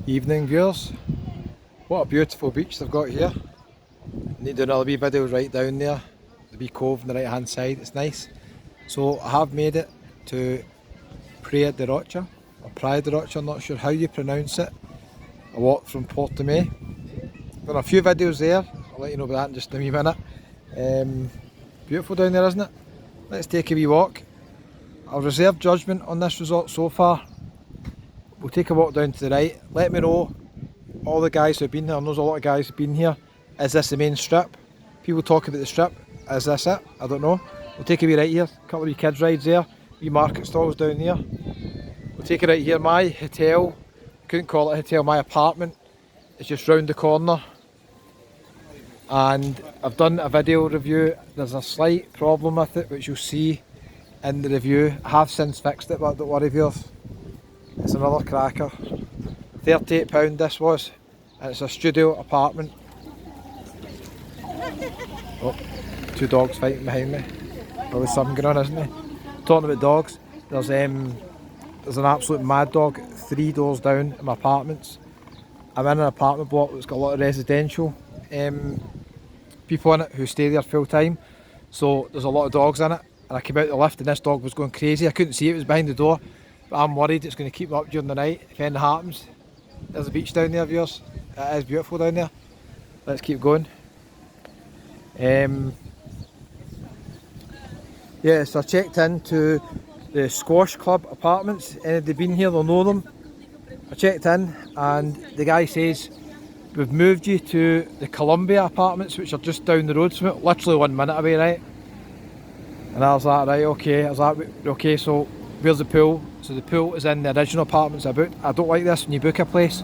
Evening viewers, what a beautiful beach they've got here. Need to do another wee video right down there, the wee cove on the right hand side, it's nice. So I have made it to Praia de Rocha, or Praia de Rocha, I'm not sure how you pronounce it. I walked from Portimao. Done a few videos there, I'll let you know about that in just a wee minute. Beautiful down there, isn't it? Let's take a wee walk. I'll reserve judgment on this resort so far. We'll take a walk down to the right. Let me know, all the guys who've been here, and there's a lot of guys who've been here, is this the main strip? People talk about the strip, is this it? I don't know. We'll take a wee right here, a couple of wee kids rides there, wee market stalls down here. We'll take it right here, my hotel, couldn't call it a hotel, my apartment is just round the corner. And I've done a video review, there's a slight problem with it which you'll see in the review. I have since fixed it, but don't worry viewers. It's another cracker. £38 this was, and it's a studio apartment. Oh, two dogs fighting behind me. Probably something going on, isn't there? Talking about dogs, there's an absolute mad dog 3 doors down in my apartments. I'm in an apartment block that's got a lot of residential people in it who stay there full time. So there's a lot of dogs in it, and I came out the lift and this dog was going crazy. I couldn't see it, it was behind the door. But I'm worried it's going to keep me up during the night if anything happens. There's a beach down there viewers, it is beautiful down there. Let's keep going. Yeah, so I checked into the Squash Club apartments. Anybody been here, they'll know them. I checked in and the guy says, we've moved you to the Columbia apartments, which are just down the road from it, literally 1 minute away, right? And I was like, right, okay. I was like, okay, so where's the pool? So the pool is in the original apartments I booked. I don't like this when you book a place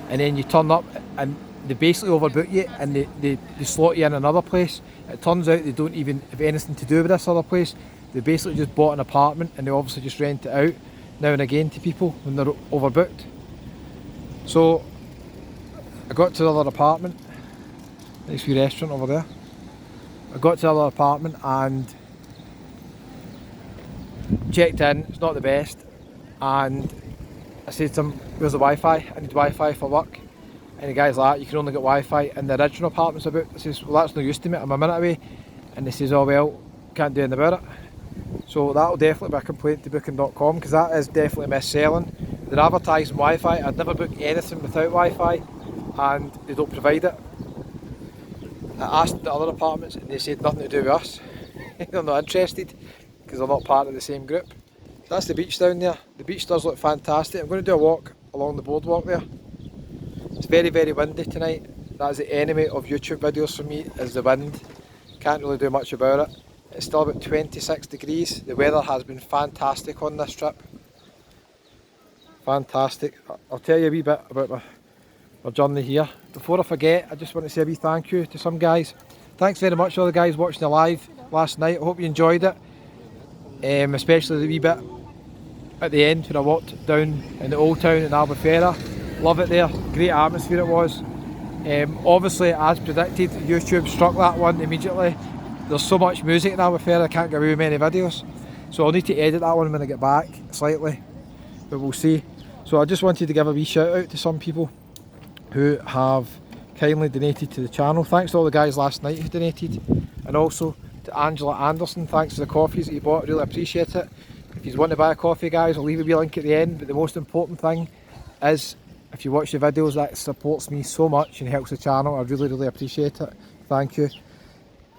and then you turn up and they basically overbook you and they slot you in another place. It turns out they don't even have anything to do with this other place. They basically just bought an apartment and they obviously just rent it out now and again to people when they're overbooked. So I got to the other apartment, nice wee restaurant over there. I got to the other apartment and checked in, it's not the best, and I said to him, where's the Wi-Fi? I need Wi-Fi for work. And the guy's like, you can only get Wi-Fi in the original apartments about. I says, well that's no use to me, I'm a minute away. And he says, oh well, can't do anything about it. So that'll definitely be a complaint to booking.com, because that is definitely mis-selling. They're advertising Wi-Fi, I'd never book anything without Wi-Fi, and they don't provide it. I asked the other apartments and they said nothing to do with us. They're not interested, because they're not part of the same group. That's the beach down there. The beach does look fantastic. I'm going to do a walk along the boardwalk there. It's very, very windy tonight. That is the enemy of YouTube videos for me, is the wind. Can't really do much about it. It's still about 26 degrees. The weather has been fantastic on this trip. Fantastic. I'll tell you a wee bit about my journey here. Before I forget, I just want to say a wee thank you to some guys. Thanks very much to all the guys watching the live last night. I hope you enjoyed it. Especially the wee bit at the end when I walked down in the old town in Albufeira. Love it there, great atmosphere it was. Obviously, as predicted, YouTube struck that one immediately. There's so much music in Albufeira, I can't get away with many videos. So I'll need to edit that one when I get back, slightly, but we'll see. So I just wanted to give a wee shout out to some people who have kindly donated to the channel. Thanks to all the guys last night who donated, and also to Angela Anderson, thanks for the coffees that you bought, really appreciate it. If you want to buy a coffee guys, I'll leave a wee link at the end, but the most important thing is, if you watch the videos, that supports me so much and helps the channel. I really, really appreciate it. Thank you.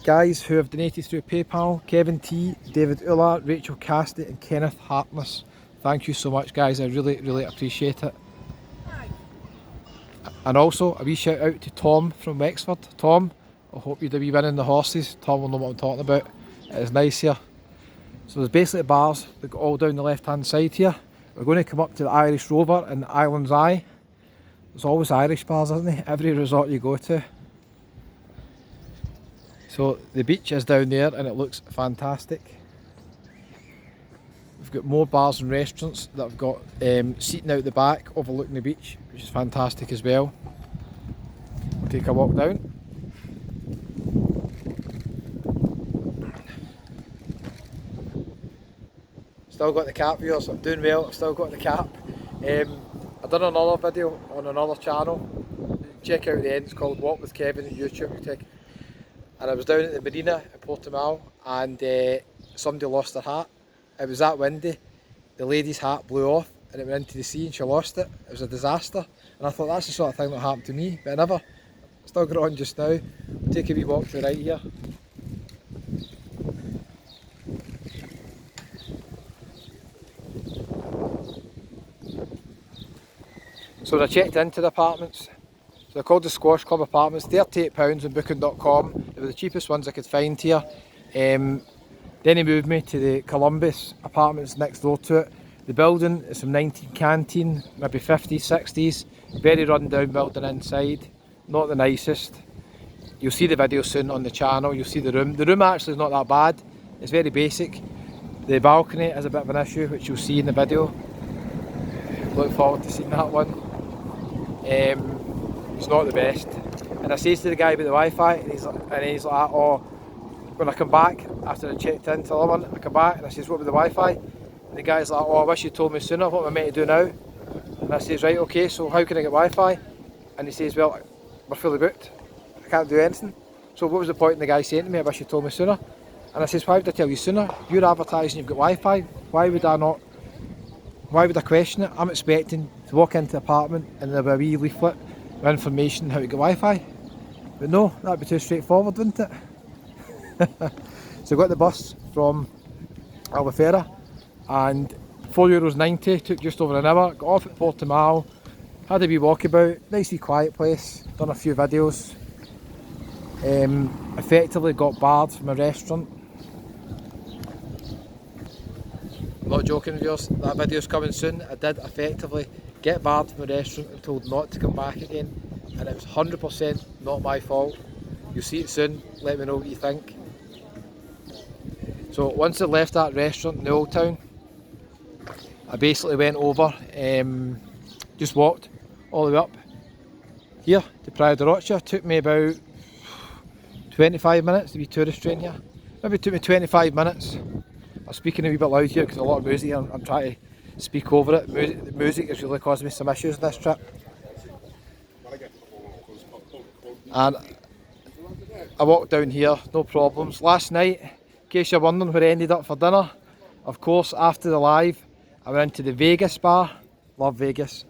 Guys who have donated through PayPal, Kevin T, David Ulla, Rachel Casti and Kenneth Hartness. Thank you so much guys, I really, really appreciate it. And also a wee shout out to Tom from Wexford. Tom, I hope you'd be winning the horses. Tom will know what I'm talking about. It is nice here. So there's basically bars that go all down the left hand side here. We're going to come up to the Irish Rover in Island's Eye. There's always Irish bars, isn't there? Every resort you go to. So the beach is down there and it looks fantastic. We've got more bars and restaurants that have got seating out the back overlooking the beach, which is fantastic as well. We'll take a walk down. Still got the cap, viewers, I'm doing well, I've still got the cap. I done another video on another channel. Check out the end, it's called Walk with Kevin on YouTube. And I was down at the marina in Portugal and somebody lost their hat. It was that windy, the lady's hat blew off and it went into the sea and she lost it. It was a disaster. And I thought that's the sort of thing that happened to me, but I never. Still got it on just now. We'll take a wee walk to the right here. So I checked into the apartments. So they're called the Squash Club Apartments, £38 on booking.com. They were the cheapest ones I could find here. Then he moved me to the Columbus Apartments next door to it. The building is from 19 maybe 50s, 60s. Very run down building inside. Not the nicest. You'll see the video soon on the channel, you'll see the room. The room actually is not that bad, it's very basic. The balcony is a bit of an issue, which you'll see in the video. Look forward to seeing that one. It's not the best. And I says to the guy about the Wi-Fi, and he's like, oh, when I come back, after I checked in till 11, I come back and I says, what about the Wi-Fi? And the guy's like, oh, I wish you told me sooner, what am I meant to do now? And I says, right, okay, so how can I get Wi-Fi? And he says, well, we're fully booked. I can't do anything. So what was the point in the guy saying to me, I wish you told me sooner? And I says, why would I tell you sooner? You're advertising you've got Wi-Fi. Why would I question it? I'm expecting to walk into the apartment and there'll be a wee leaflet with information how to get Wi-Fi. But no, that'd be too straightforward, wouldn't it? So I got the bus from Albufeira and €4.90, took just over an hour, got off at Portimao, had a wee walkabout, nice wee quiet place, done a few videos. Effectively got barred from a restaurant. I'm not joking viewers, that video's coming soon. I did effectively get barred from a restaurant and told not to come back again, and it was 100% not my fault. You'll see it soon, let me know what you think. So once I left that restaurant in the Old Town, I basically went over, just walked all the way up here to Praia da Rocha. Took me about 25 minutes to be tourist train here. Maybe it took me 25 minutes. I'm speaking a wee bit loud here because there's a lot of music here. I'm trying to speak over it. The music is really causing me some issues this trip. And I walked down here, no problems. Last night, in case you're wondering where I ended up for dinner, of course after the live, I went into the Vegas bar. Love Vegas.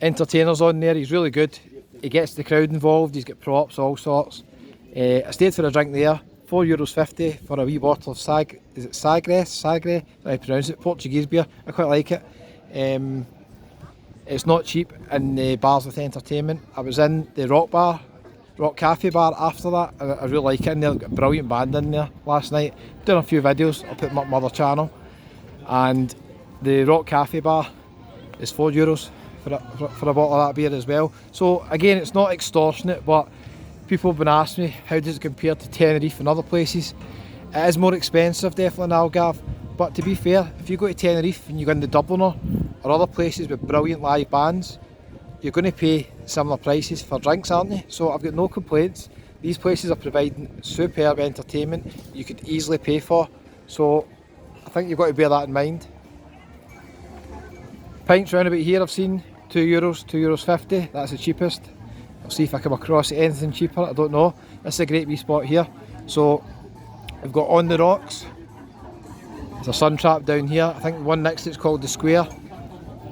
Entertainer's on there, he's really good. He gets the crowd involved, he's got props, all sorts. I stayed for a drink there, €4.50 for a wee bottle of Sagre, I pronounce it, Portuguese beer. I quite like it. It's not cheap in the bars with entertainment. I was in the Rock Cafe bar after that, and I really like it in there. I've got a brilliant band in there last night. Done a few videos, I'll put them up on my other channel. And the Rock Cafe bar is €4 for a bottle of that beer as well. So again, it's not extortionate, but people have been asking me how does it compare to Tenerife and other places. It is more expensive definitely in Algarve, but to be fair, if you go to Tenerife and you go into Dubliner or other places with brilliant live bands, you're going to pay similar prices for drinks, aren't you? So I've got no complaints. These places are providing superb entertainment you could easily pay for, so I think you've got to bear that in mind. Pints round about here I've seen €2, €2.50, that's the cheapest. I'll see if I come across anything cheaper, I don't know. This is a great wee spot here. So we've got On the Rocks, there's a sun trap down here. I think the one next to it's called The Square.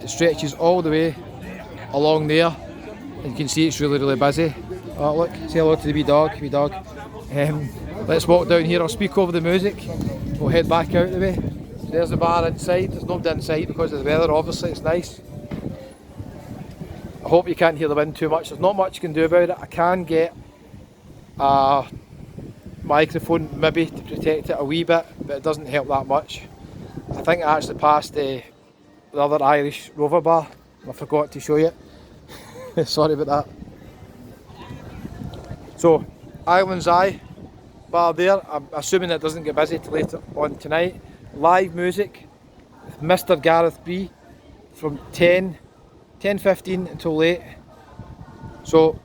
It stretches all the way along there. And you can see it's really busy. Oh look, say hello to the wee dog. Let's walk down here, I'll speak over the music. We'll head back out the way. There's the bar inside, there's nobody inside because of the weather, obviously it's nice. I hope you can't hear the wind too much, there's not much you can do about it. I can get a microphone maybe to protect it a wee bit, but it doesn't help that much. I think I actually passed the other Irish Rover bar, I forgot to show you it. Sorry about that. So, Island's Eye bar there, I'm assuming it doesn't get busy till later on tonight. Live music with Mr. Gareth B from 10:15 until late. So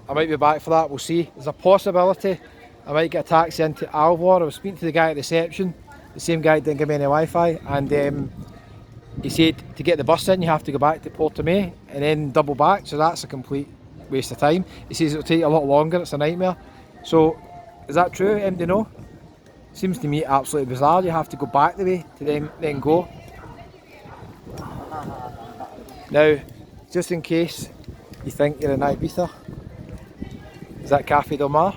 I might be back for that, we'll see. There's a possibility I might get a taxi into Alvor. I was speaking to the guy at reception, the same guy didn't give me any Wi-Fi, and he said to get the bus in you have to go back to Portimao and then double back, so that's a complete waste of time. He says it'll take a lot longer, it's a nightmare. So is that true, do know? Seems to me absolutely bizarre, you have to go back the way to then go. Now, just in case you think you're in Ibiza, is that Cafe Del Mar?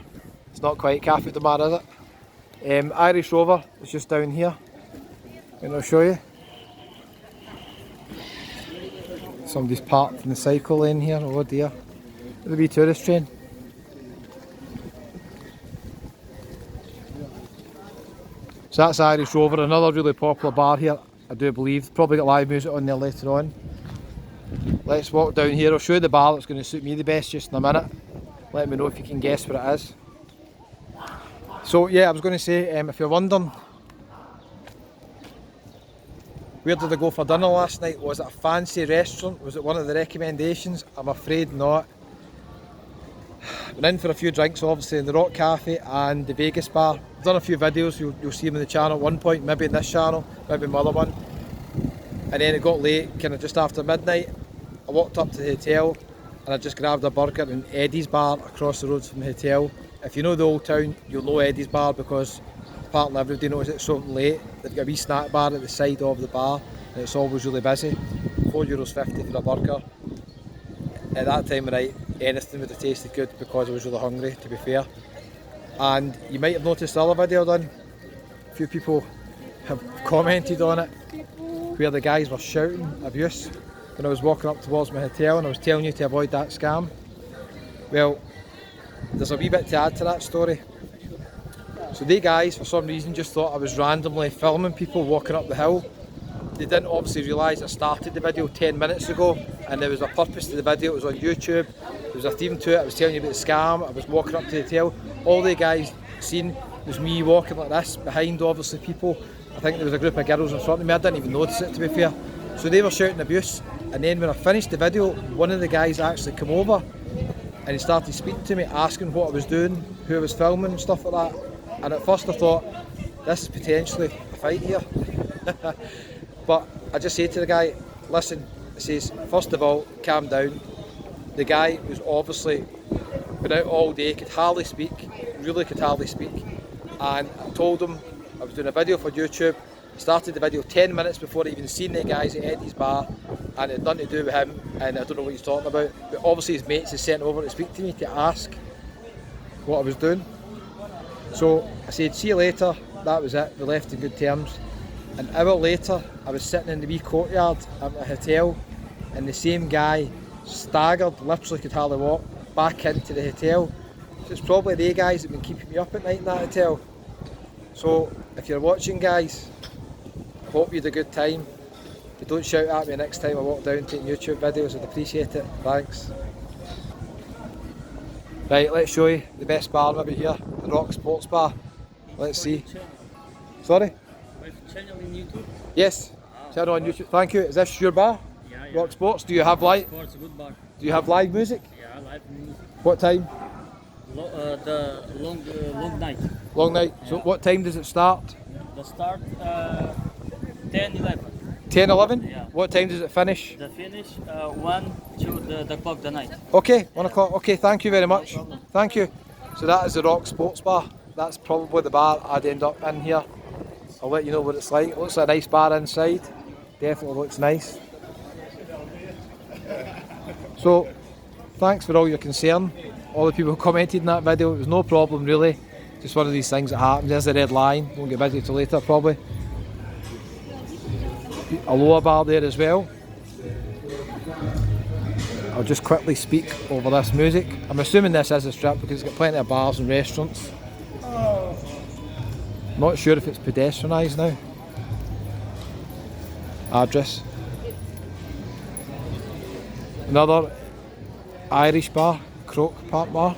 It's not quite Cafe Del Mar, is it? Irish Rover is just down here, and I'll show you. Somebody's parked in the cycle lane here, oh dear. The wee tourist train. So that's Irish Rover, another really popular bar here, I do believe. Probably got live music on there later on. Let's walk down here, I'll show you the bar that's going to suit me the best just in a minute. Let me know if you can guess what it is. So yeah, I was going to say, if you're wondering, where did I go for dinner last night? Was it a fancy restaurant? Was it one of the recommendations? I'm afraid not. Went in for a few drinks obviously in the Rock Cafe and the Vegas bar. I've done a few videos, you'll see them in the channel at one point, maybe in this channel, maybe my other one. And then it got late, kind of just after midnight. I walked up to the hotel and I just grabbed a burger in Eddie's bar across the road from the hotel. If you know the old town, you'll know Eddie's bar because apparently everybody knows it's open late. They've got a wee snack bar at the side of the bar and it's always really busy. €4.50 for a burger. At that time of night, anything would have tasted good because I was really hungry, to be fair. And you might have noticed the other video I've done. A few people have commented on it where the guys were shouting abuse when I was walking up towards my hotel and I was telling you to avoid that scam. Well, there's a wee bit to add to that story. So they guys, for some reason, just thought I was randomly filming people walking up the hill. They didn't obviously realise I started the video 10 minutes ago and there was a purpose to the video. It was on YouTube, there was a theme to it. I was telling you about the scam, I was walking up to the hotel. All the guys seen was me walking like this, behind obviously people. I think there was a group of girls in front of me, I didn't even notice it, to be fair. So they were shouting abuse, and then when I finished the video, one of the guys actually came over and he started speaking to me, asking what I was doing, who I was filming and stuff like that. And at first I thought, this is potentially a fight here. But I just said to the guy, listen, I says, first of all, calm down. The guy was obviously been out all day, could hardly speak, really could hardly speak. And I told him I was doing a video for YouTube. Started the video 10 minutes before I even seen the guys at Eddie's bar, and it had nothing to do with him, and I don't know what he's talking about. But obviously his mates had sent over to speak to me to ask what I was doing. So I said, see you later, that was it, we left in good terms. An hour later, I was sitting in the wee courtyard at my hotel, and the same guy staggered, literally could hardly walk, back into the hotel. So it's probably they guys that have been keeping me up at night in that hotel. So if you're watching, guys, I hope you had a good time. If you don't shout at me next time I walk down taking YouTube videos, I'd appreciate it. Thanks. Right, let's show you the best bar maybe here, the Rock Sports Bar. Let's see. Sorry? Channel in YouTube? Yes, channel on YouTube. Thank you. Is this your bar? Yeah. Rock Sports. Do you have live? Sports, good bar. Do you have live music? Yeah, live music. What time? The long night. Long night. Yeah. So what time does it start? The start 10, 11. 10, 11? Yeah. What time does it finish? The finish 1 to the clock the night. Okay, 1 o'clock. Okay, thank you very much. No problem. Thank you. So that is the Rock Sports Bar. That's probably the bar I'd end up in here. I'll let you know what it's like. It looks like a nice bar inside. Definitely looks nice. So, thanks for all your concern. All the people who commented in that video, it was no problem really. Just one of these things that happens. There's the red line. Won't get busy till later probably. A lower bar there as well. I'll just quickly speak over this music. I'm assuming this is a strip because it's got plenty of bars and restaurants. Not sure if it's pedestrianised now. Address. Another Irish bar, Croke Park Bar.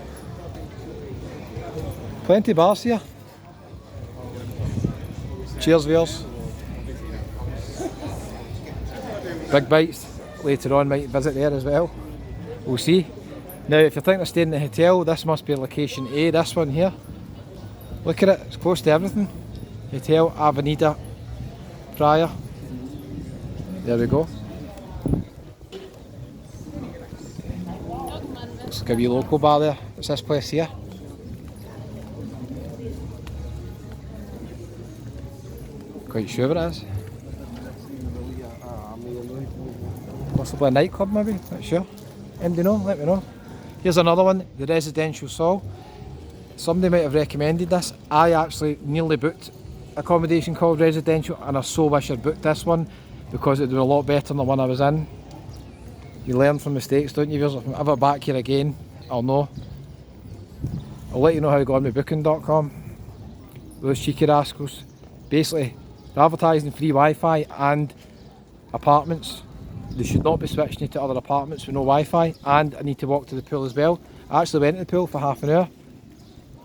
Plenty of bars here. Cheers, viewers. Big Bites later on might visit there as well. We'll see. Now, if you're thinking of staying in the hotel, this must be location A, this one here. Look at it, it's close to everything. Hotel Avenida Praia. There we go. Looks like a wee local bar there. What's this place here? Quite sure what it is. Possibly a nightclub maybe, not sure. Anybody know? Let me know. Here's another one, the Residential Sol. Somebody might have recommended this. I actually nearly booked accommodation called Residential, and I so wish I'd booked this one because it was a lot better than the one I was in. You learn from mistakes, don't you? If I'm ever back here again, I'll know. I'll let you know how to go on with booking.com. Those cheeky rascals. Basically, they're advertising free Wi-Fi and apartments. They should not be switching you to other apartments with no Wi-Fi, and I need to walk to the pool as well. I actually went to the pool for half an hour.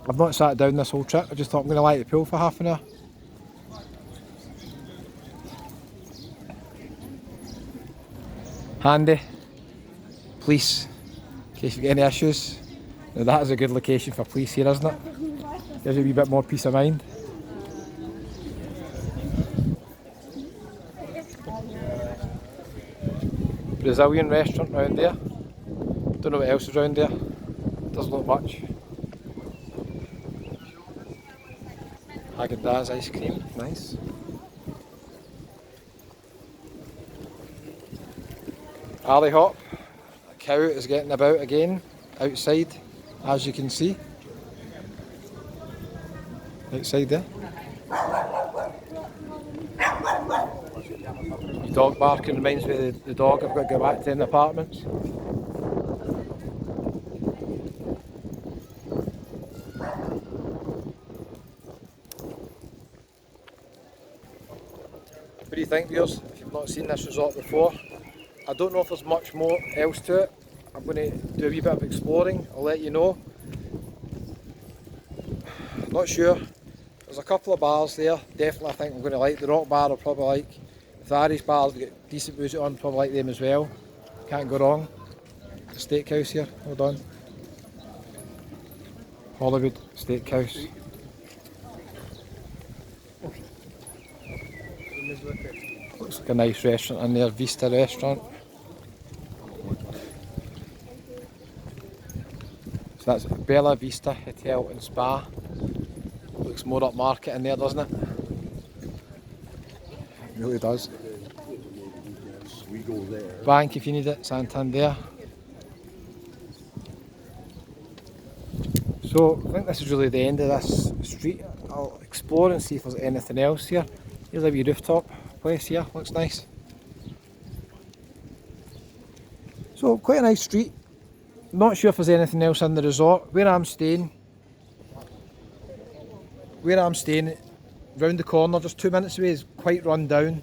I've not sat down this whole trip, I just thought I'm going to lie at the pool for half an hour. Handy. Police, in case you get any issues. Now that is a good location for police here, isn't it? Gives you a wee bit more peace of mind. Brazilian restaurant round there. Don't know what else is around there. Doesn't look much. Haagen-Dazs ice cream, nice. Alley hop. A cow is getting about again outside, as you can see. Outside there. The dog barking reminds me of the dog I've got to go back to in the apartments. What do you think, viewers? If you've not seen this resort before, I don't know if there's much more else to it. I'm going to do a wee bit of exploring, I'll let you know. Not sure. There's a couple of bars there, definitely I think I'm going to like. The Rock Bar I'll probably like. The Irish bars, they get decent music on, probably like them as well. Can't go wrong. The steakhouse here, hold on. Hollywood Steakhouse. Looks like a nice restaurant in there, Vista Restaurant. So that's Bella Vista Hotel and Spa. Looks more upmarket in there, doesn't it? It really does. Bank if you need it, Santander. So I think this is really the end of this street. I'll explore and see if there's anything else here. Here's a wee rooftop place here, looks nice. So quite a nice street. Not sure if there's anything else in the resort. Where I'm staying, round the corner, just 2 minutes away, is quite run down.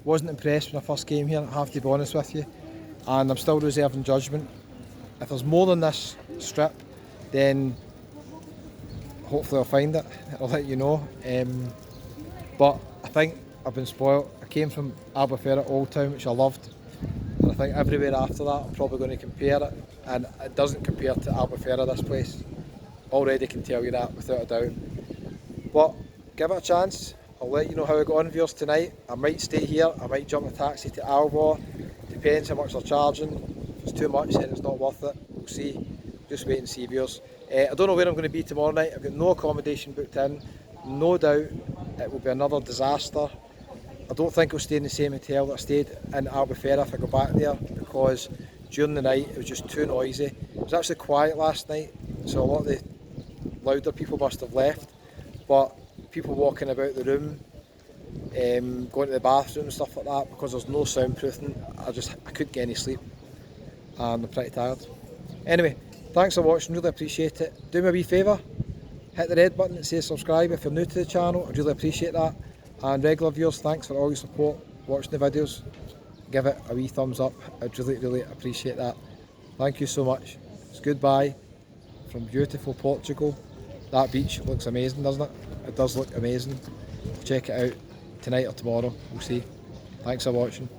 Wasn't impressed when I first came here, I have to be honest with you. And I'm still reserving judgment. If there's more than this strip, then hopefully I'll find it. I'll let you know. But I think I've been spoilt. I came from Albufeira Old Town, which I loved. And I think everywhere after that, I'm probably going to compare it. And it doesn't compare to Albufeira, this place. Already can tell you that without a doubt. But give it a chance. I'll let you know how I got on, viewers, tonight. I might stay here, I might jump a taxi to Alvor. Depends how much they're charging. If it's too much, then it's not worth it. We'll see. Just wait and see, viewers. I don't know where I'm going to be tomorrow night. I've got no accommodation booked in. No doubt it will be another disaster. I don't think I'll stay in the same hotel that I stayed in Albufeira if I go back there, because during the night it was just too noisy. It was actually quiet last night, so a lot of the louder people must have left. But people walking about the room, going to the bathroom and stuff like that, because there's no soundproofing, I couldn't get any sleep, and I'm pretty tired. Anyway, thanks for watching, really appreciate it. Do me a wee favour, hit the red button that says subscribe if you're new to the channel, I'd really appreciate that. And regular viewers, thanks for all your support watching the videos. Give it a wee thumbs up, I'd really appreciate that. Thank you so much. It's goodbye from beautiful Portugal. That beach looks amazing, doesn't it? It does look amazing. Check it out tonight or tomorrow, we'll see. Thanks for watching.